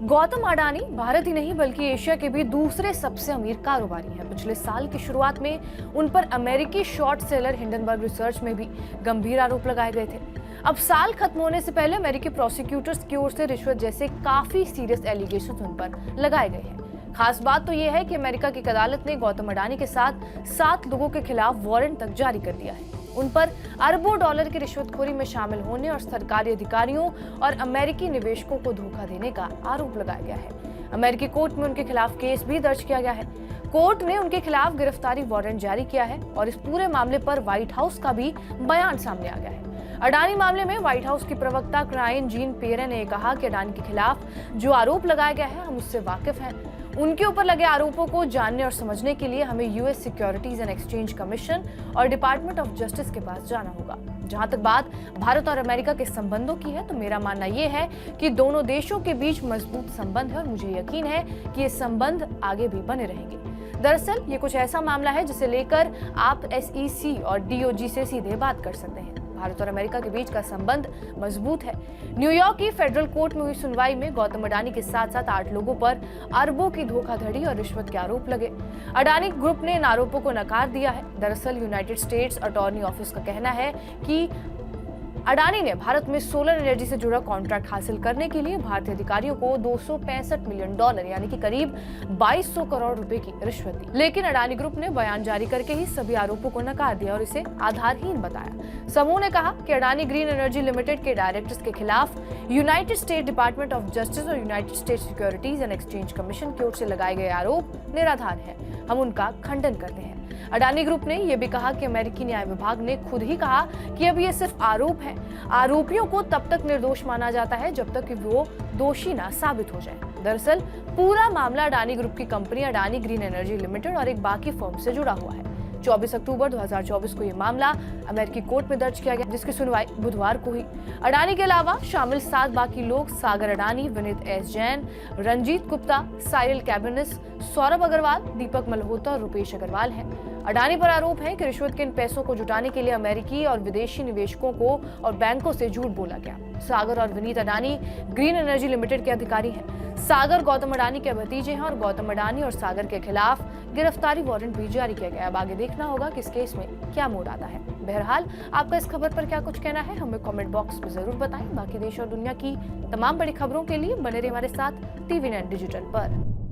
गौतम अडानी भारत ही नहीं बल्कि एशिया के भी दूसरे सबसे अमीर कारोबारी हैं। पिछले साल की शुरुआत में उन पर अमेरिकी शॉर्ट सेलर हिंडनबर्ग रिसर्च में भी गंभीर आरोप लगाए गए थे। अब साल खत्म होने से पहले अमेरिकी प्रोसिक्यूटर्स की ओर से रिश्वत जैसे काफी सीरियस एलिगेशन उन पर लगाए गए हैं। खास बात तो यह है कि अमेरिका की अदालत ने गौतम अडानी के साथ 7 लोगों के खिलाफ वारंट तक जारी कर दिया है। उन पर अरबों डॉलर की रिश्वतखोरी में शामिल होने और सरकारी अधिकारियों और अमेरिकी निवेशकों को धोखा देने का आरोप लगाया गया है। अमेरिकी कोर्ट में उनके खिलाफ केस भी दर्ज किया गया है। कोर्ट ने उनके खिलाफ गिरफ्तारी वारंट जारी किया है और इस पूरे मामले पर व्हाइट हाउस का भी बयान सामने आ गया है। अडानी मामले में व्हाइट हाउस की प्रवक्ता क्राइन जीन पियरे ने कहा कि अडानी के खिलाफ जो आरोप लगाया गया है हम उससे वाकिफ हैं। उनके ऊपर लगे आरोपों को जानने और समझने के लिए हमें US securities and exchange commission और डिपार्टमेंट ऑफ जस्टिस के पास जाना होगा। जहां तक बात भारत और अमेरिका के संबंधों की है तो मेरा मानना यह है कि दोनों देशों के बीच मजबूत संबंध है और मुझे यकीन है कि ये संबंध आगे भी बने रहेंगे। दरअसल ये कुछ ऐसा मामला है जिसे लेकर आप एसईसी और डीओजी से सीधे बात कर सकते हैं। भारत और अमेरिका के बीच का संबंध मजबूत है। न्यूयॉर्क की फेडरल कोर्ट में हुई सुनवाई में गौतम अडानी के साथ साथ 8 लोगों पर अरबों की धोखाधड़ी और रिश्वत के आरोप लगे। अडानी ग्रुप ने इन आरोपों को नकार दिया है। दरअसल यूनाइटेड स्टेट्स अटॉर्नी ऑफिस का कहना है कि अडानी ने भारत में सोलर एनर्जी से जुड़ा कॉन्ट्रैक्ट हासिल करने के लिए भारतीय अधिकारियों को $265 मिलियन यानी कि करीब 2200 करोड़ रुपए की रिश्वत दी। लेकिन अडानी ग्रुप ने बयान जारी करके ही सभी आरोपों को नकार दिया और इसे आधारहीन बताया। समूह ने कहा कि अडानी ग्रीन एनर्जी लिमिटेड के डायरेक्टर्स के खिलाफ United State department of justice और United State securities and exchange commission की ओर से लगाए गए आरोप निराधार है। हम उनका खंडन करते हैं। अडानी ग्रुप ने यह भी कहा कि अमेरिकी न्याय विभाग ने खुद ही कहा कि अब ये सिर्फ आरोप है। आरोपियों को तब तक निर्दोष माना जाता है जब तक कि वो दोषी ना साबित हो जाए। दरअसल पूरा मामला अडानी ग्रुप की company Adani green energy limited और एक बाकी फर्म से जुड़ा हुआ है। 24 अक्टूबर 2024 को यह मामला अमेरिकी कोर्ट में दर्ज किया गया, जिसकी सुनवाई बुधवार को हुई। अडानी के अलावा शामिल 7 बाकी लोग सागर अडानी, विनीत एस जैन, रंजीत गुप्ता, साइरल कैबिनिस, सौरभ अग्रवाल, दीपक मल्होत्रा और रुपेश अग्रवाल हैं। अडानी पर आरोप है कि रिश्वत के इन पैसों को जुटाने के लिए अमेरिकी और विदेशी निवेशकों को और बैंकों से झूठ बोला गया। सागर और Vineet Adani green energy limited के अधिकारी हैं। सागर गौतम अडानी के भतीजे हैं और गौतम अडानी और सागर के खिलाफ गिरफ्तारी वारंट भी जारी किया गया। अब आगे देखना होगा कि इस केस में क्या मोड़ आता है। बहरहाल आपका इस खबर पर क्या कुछ कहना है हमें कमेंट बॉक्स में जरूर बताएं। बाकी देश और दुनिया की तमाम बड़ी खबरों के लिए बने रहिए हमारे साथ TV9 डिजिटल पर।